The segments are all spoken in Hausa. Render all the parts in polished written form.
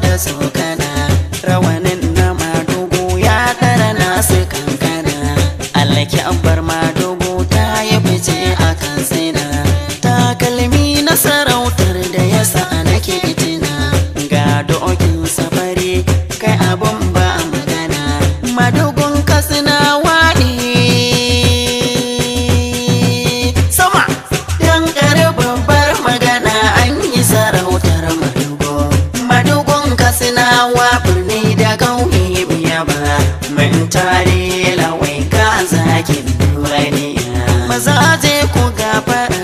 da tsokana, rawanin na madugu ya tara nasu kankana. Alkyabbar madugu ta yi fice a kan tsina, takalmi na sarautar da ya sa nake tina. Ga dokin safari kai abun ba magana, madugun Katsinawa ne sama. Dan babbar magana an yi sarautar madugu, madugun Katsinawa birni da ƙauye biya ba. Mun tare lawai ka zakin duniya, mazaje ku gafara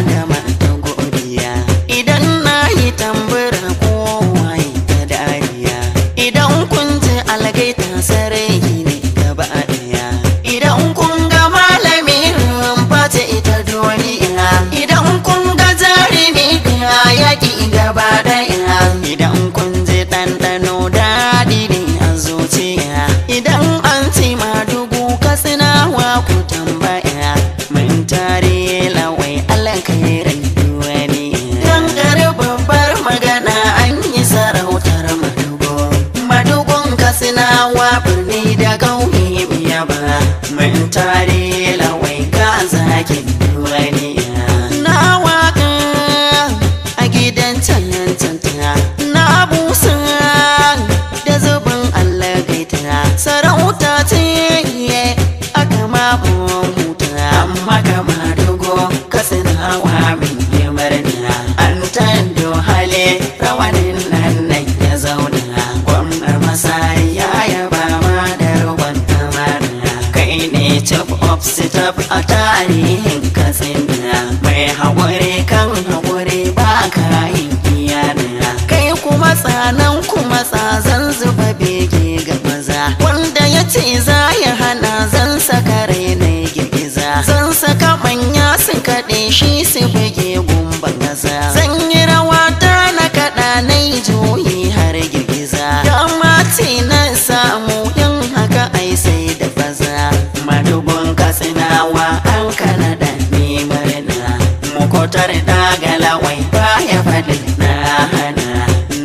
da matan godiya. Idan na yi tambura kowa yi ta dariya, idan kun ji algaita sarai ne gaba daya. Idan kun ga malami rumfa ce ita duniya, idan kun ga jarumi ga yaki gaba daya. Idan kun ji ɗanɗano daɗi ne a zuciya, idan an ci madugu Katsinawa ku tambaya. Mun tare lawai alkhairin duniya, dan babbar magana an yi sarautar madugu, madugun Katsinawa birni da ƙauye biya ba. Mun tare lawai ka zakin duniya. Na waka a gidan canta, na busa da zubin Allah gaita. Sarauta ce aka mabon huta, amma ga madugu Katsinawa min yi murna. An tando hale rawanin nan ya zauna, gwamnar Masari ya yaba ma da ruwan amana. Kai ne chief of staff a tarihin Katsina, mai haƙuri kan haƙuri ba ka yin iyana. Kai kuma tsanan kuma tsazan zuba bege ga maza, wanda ya ce za ya hana zan saka rainai girgiza. Zan saka manya su kaɗe shi su buge gumban gaza, zan yi rawa ta na kaɗa na yi juyi har girgiza. Dama ce na samu yin haka ai sai da baza, madugun Katsinawa an kana da ni murna. Mukotar dagalawai baya faɗin na hana,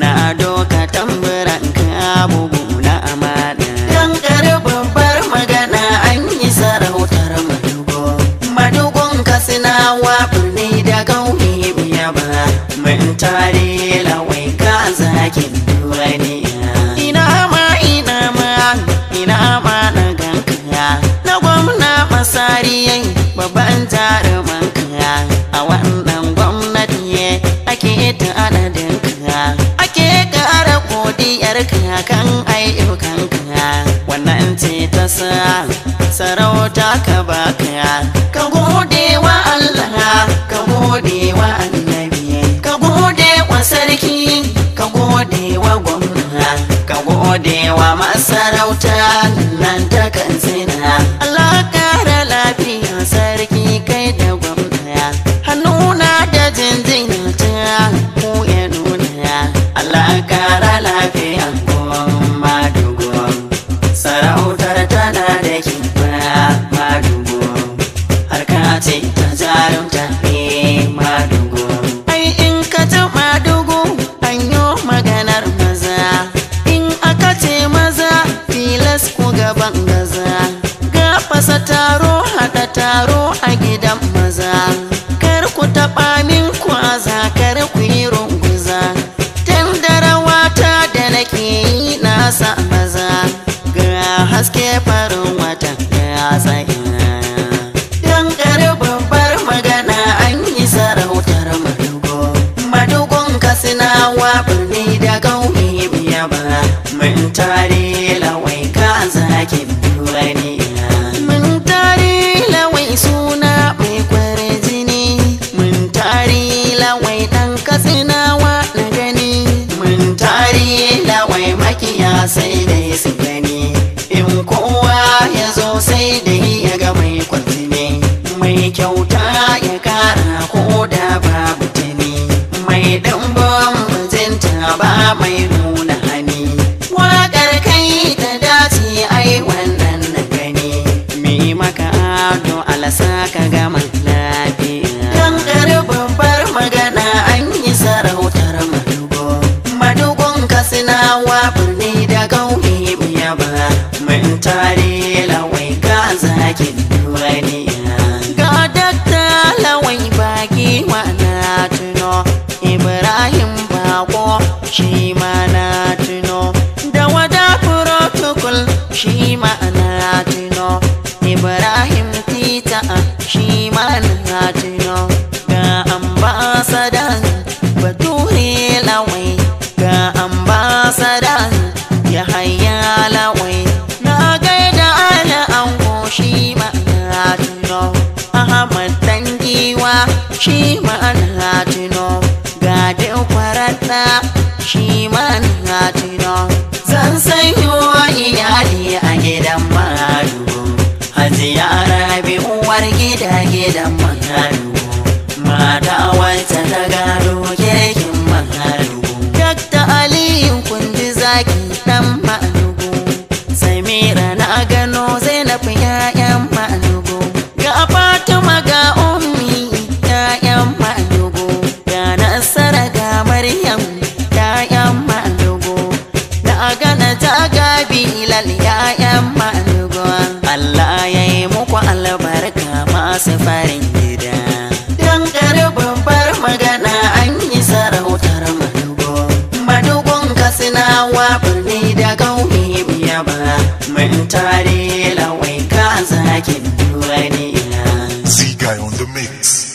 na doka tamburan ka bugu na amana. Dan babbar magana an yi sarautar madugu, madugun Katsinawa birni da ƙauye biya ba. Mun tare lawai ka zakin duniya. Ina ma na ganka, na gwamna Masari yayi babban jaruman ka. A wannan gwamnati ake ta adadin ka, ake ƙara godiyar ka kan ayyukan ka. Wannan ce ta sa sarauta ka baka, ka gode wa Allah, ka gode wa annabi, ka gode wa sarki, ka gode wa gwamna, ka gode wa masarauta nan ta Katsina. Allah kara lafiya sarki kai da gwamna, hannuna da jinjina ta ku ya nuna. Allah kara lafiya madugu, sarautar tana da kifa madugu, harka ce ta jarumta madugu. Ai in ka ta madugu an yi maganar maza, in aka ce maza filas ku gaban gaza. Ga fasa taro haɗa taro a gidan maza, kar ku taɓa min kwaza, kar ku yi runguza. Tan da rawata da nake yi nasa maza, ga haske farin wata ya tsaye. Dan babbar magana an yi sarautar madugu, madugun Katsinawa birni da ƙauye biya ba. Mun tare lawai ka zakin duniya. Mun tare lawai suna mai kware jini, mun tare lawai ɗan Katsinawa na gani. Mun tare lawai makiya sai dai su gani, in kowa ya zo sai dai ya ga mai kwarjini. Mai kyauta ya kara ko da babu tuni, mai ɗimbin bajinta ba mai nuna hani. Waƙar kai ta dace ai wannan na gani, mi maka ado alasa ka gama lafiya. Dan babbar magana an yi sarautar madugu, madugun Katsinawa Ibrahim Tita shi ma na tuno. Ga ambasadan Bature Lawai, ga ambasadan Yahaya Lawai. Na gaida ala ango shi ma na tuno. Ahmad Dangiwa shi ma na tuno. Ga Dukwarata shi ma na tuno. Zan sanyo iyali a gidan Madugu, Hajiya Rabi uwar gidan Madugu, mata wacce ta gado kirkin Madugu. Dr. Aliyu Kundi Zaki dan Madugu, Samira na gano Zainab ƴaƴan Madugu, ga Fatima ga Ummi ƴaƴan Madugu, ga Nasara ga Maryam ƴaƴan Madugu, na gana ta ga Bilal ƴaƴan Madugu. Allah ya yi muku albarka masu farin gida. Dan babbar magana an yi sarautar Madugu. Madugun Katsinawa birni da ƙauye biya ba. Mun tare Lawai ka zakin duniya. Z-Guy on the mix.